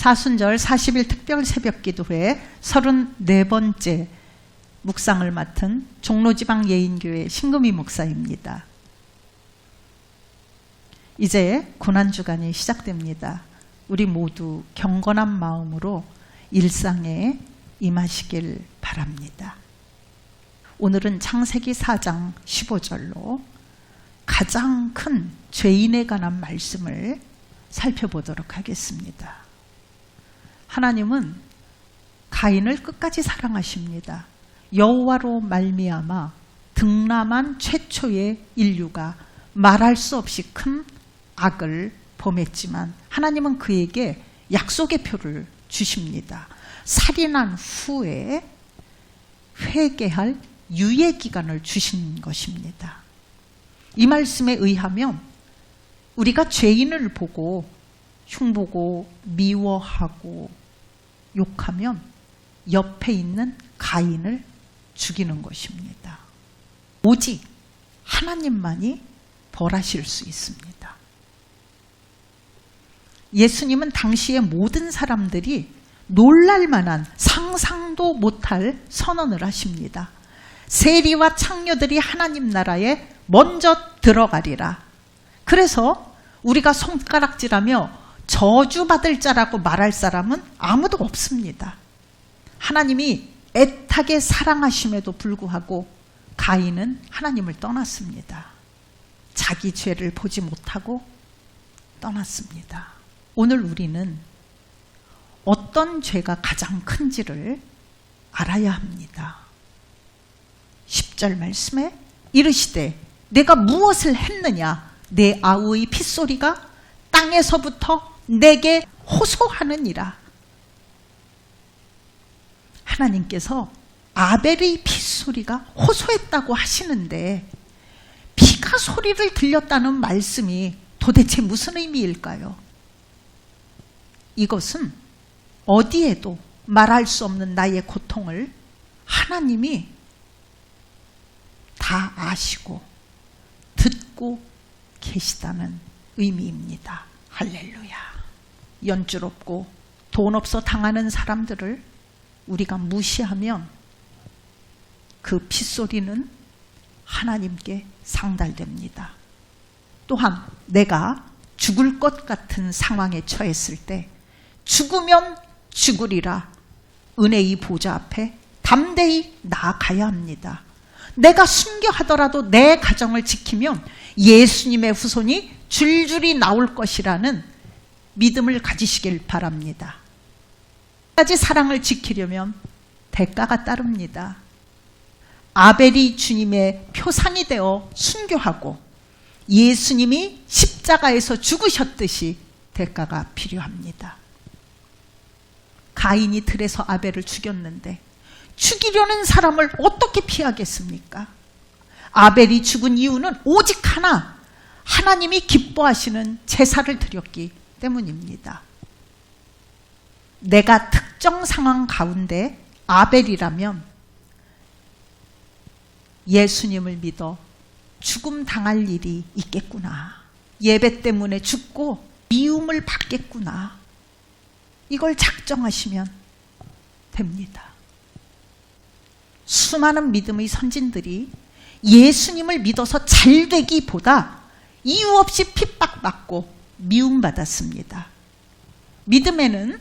사순절 40일 특별 새벽기도회 34번째 묵상을 맡은 종로지방 예인교회 신금희 목사입니다. 이제 고난주간이 시작됩니다. 우리 모두 경건한 마음으로 일상에 임하시길 바랍니다. 오늘은 창세기 4장 15절로 가장 큰 죄인에 관한 말씀을 살펴보도록 하겠습니다. 하나님은 가인을 끝까지 사랑하십니다. 여호와로 말미암아 등남한 최초의 인류가 말할 수 없이 큰 악을 범했지만 하나님은 그에게 약속의 표를 주십니다. 살인한 후에 회개할 유예 기간을 주신 것입니다. 이 말씀에 의하면 우리가 죄인을 보고 흉보고 미워하고 욕하면 옆에 있는 가인을 죽이는 것입니다. 오직 하나님만이 벌하실 수 있습니다. 예수님은 당시의 모든 사람들이 놀랄만한 상상도 못할 선언을 하십니다. 세리와 창녀들이 하나님 나라에 먼저 들어가리라. 그래서 우리가 손가락질하며 저주받을 자라고 말할 사람은 아무도 없습니다. 하나님이 애타게 사랑하심에도 불구하고 가인은 하나님을 떠났습니다. 자기 죄를 보지 못하고 떠났습니다. 오늘 우리는 어떤 죄가 가장 큰지를 알아야 합니다. 10절 말씀에 이르시되 내가 무엇을 했느냐 내 아우의 핏소리가 땅에서부터 내게 호소하느니라. 하나님께서 아벨의 핏소리가 호소했다고 하시는데 피가 소리를 들렸다는 말씀이 도대체 무슨 의미일까요? 이것은 어디에도 말할 수 없는 나의 고통을 하나님이 다 아시고 듣고 계시다는 의미입니다. 할렐루야. 연줄 없고 돈 없어 당하는 사람들을 우리가 무시하면 그 핏소리는 하나님께 상달됩니다. 또한 내가 죽을 것 같은 상황에 처했을 때 죽으면 죽으리라 은혜의 보좌 앞에 담대히 나아가야 합니다. 내가 순교하더라도 내 가정을 지키면 예수님의 후손이 줄줄이 나올 것이라는 믿음을 가지시길 바랍니다. 까지 사랑을 지키려면 대가가 따릅니다. 아벨이 주님의 표상이 되어 순교하고 예수님이 십자가에서 죽으셨듯이 대가가 필요합니다. 가인이 들에서 아벨을 죽였는데 죽이려는 사람을 어떻게 피하겠습니까? 아벨이 죽은 이유는 오직 하나, 하나님이 기뻐하시는 제사를 드렸기 때문입니다. 내가 특정 상황 가운데 아벨이라면 예수님을 믿어 죽음 당할 일이 있겠구나. 예배 때문에 죽고 미움을 받겠구나. 이걸 작정하시면 됩니다. 수많은 믿음의 선진들이 예수님을 믿어서 잘되기보다 이유 없이 핍박받고 미움받았습니다. 믿음에는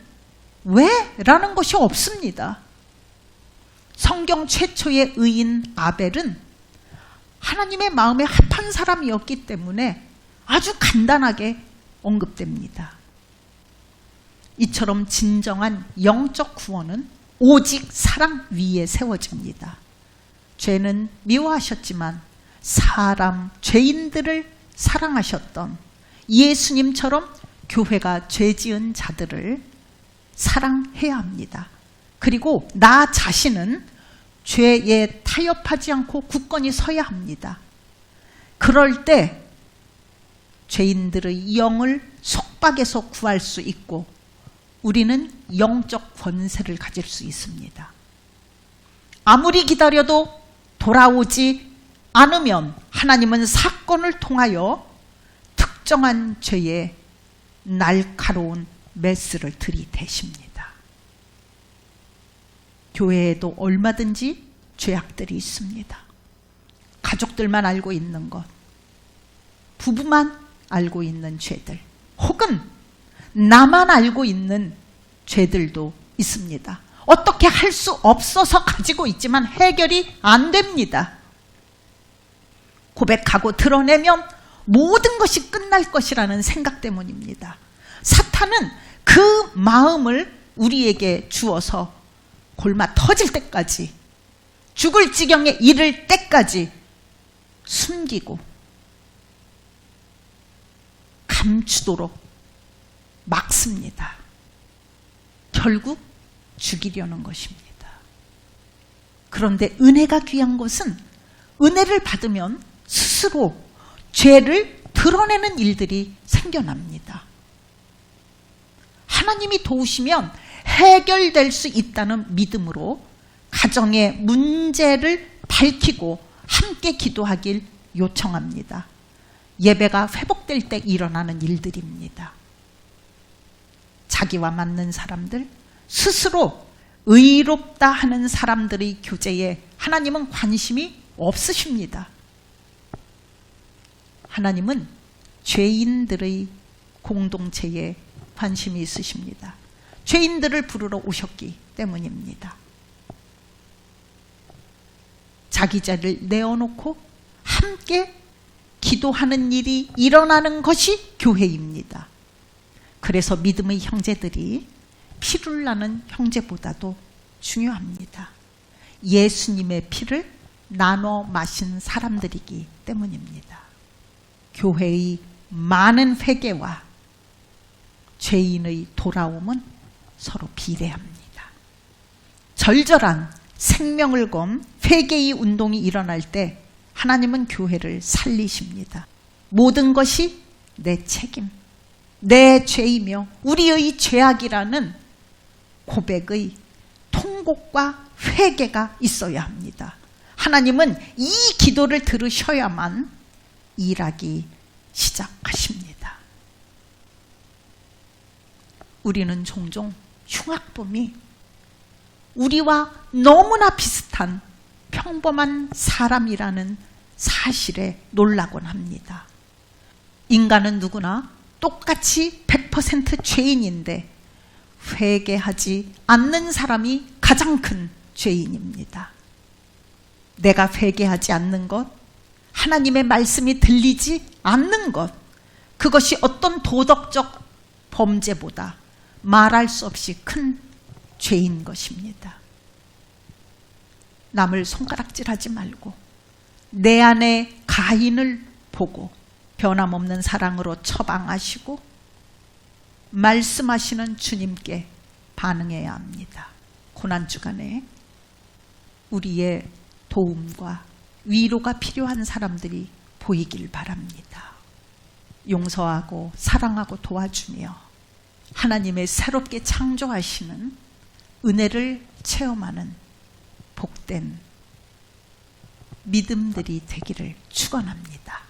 왜? 라는 것이 없습니다. 성경 최초의 의인 아벨은 하나님의 마음에 합한 사람이었기 때문에 아주 간단하게 언급됩니다. 이처럼 진정한 영적 구원은 오직 사랑 위에 세워집니다. 죄는 미워하셨지만 사람, 죄인들을 사랑하셨던 예수님처럼 교회가 죄 지은 자들을 사랑해야 합니다. 그리고 나 자신은 죄에 타협하지 않고 굳건히 서야 합니다. 그럴 때 죄인들의 영을 속박에서 구할 수 있고 우리는 영적 권세를 가질 수 있습니다. 아무리 기다려도 돌아오지 않으면 하나님은 사건을 통하여 특정한 죄에 날카로운 메스를 들이대십니다. 교회에도 얼마든지 죄악들이 있습니다. 가족들만 알고 있는 것, 부부만 알고 있는 죄들, 혹은 나만 알고 있는 죄들도 있습니다. 어떻게 할 수 없어서 가지고 있지만 해결이 안 됩니다. 고백하고 드러내면 모든 것이 끝날 것이라는 생각 때문입니다. 사탄은 그 마음을 우리에게 주어서 골마 터질 때까지, 죽을 지경에 이를 때까지 숨기고 감추도록 막습니다. 결국 죽이려는 것입니다. 그런데 은혜가 귀한 것은 은혜를 받으면 스스로 죄를 드러내는 일들이 생겨납니다. 하나님이 도우시면 해결될 수 있다는 믿음으로 가정의 문제를 밝히고 함께 기도하길 요청합니다. 예배가 회복될 때 일어나는 일들입니다. 자기와 맞는 사람들, 스스로 의롭다 하는 사람들의 교제에 하나님은 관심이 없으십니다. 하나님은 죄인들의 공동체에 관심이 있으십니다. 죄인들을 부르러 오셨기 때문입니다. 자기 자리를 내어놓고 함께 기도하는 일이 일어나는 것이 교회입니다. 그래서 믿음의 형제들이 피를 나는 형제보다도 중요합니다. 예수님의 피를 나눠 마신 사람들이기 때문입니다. 교회의 많은 회개와 죄인의 돌아옴은 서로 비례합니다. 절절한 생명을 건 회개의 운동이 일어날 때 하나님은 교회를 살리십니다. 모든 것이 내 책임, 내 죄이며 우리의 죄악이라는 고백의 통곡과 회개가 있어야 합니다. 하나님은 이 기도를 들으셔야만 일하기 시작하십니다. 우리는 종종 흉악범이 우리와 너무나 비슷한 평범한 사람이라는 사실에 놀라곤 합니다. 인간은 누구나 똑같이 100% 죄인인데 회개하지 않는 사람이 가장 큰 죄인입니다. 내가 회개하지 않는 것, 하나님의 말씀이 들리지 않는 것, 그것이 어떤 도덕적 범죄보다 말할 수 없이 큰 죄인 것입니다. 남을 손가락질하지 말고 내 안에 가인을 보고 변함없는 사랑으로 처방하시고 말씀하시는 주님께 반응해야 합니다. 고난주간에 우리의 도움과 위로가 필요한 사람들이 보이길 바랍니다. 용서하고 사랑하고 도와주며 하나님의 새롭게 창조하시는 은혜를 체험하는 복된 믿음들이 되기를 축원합니다.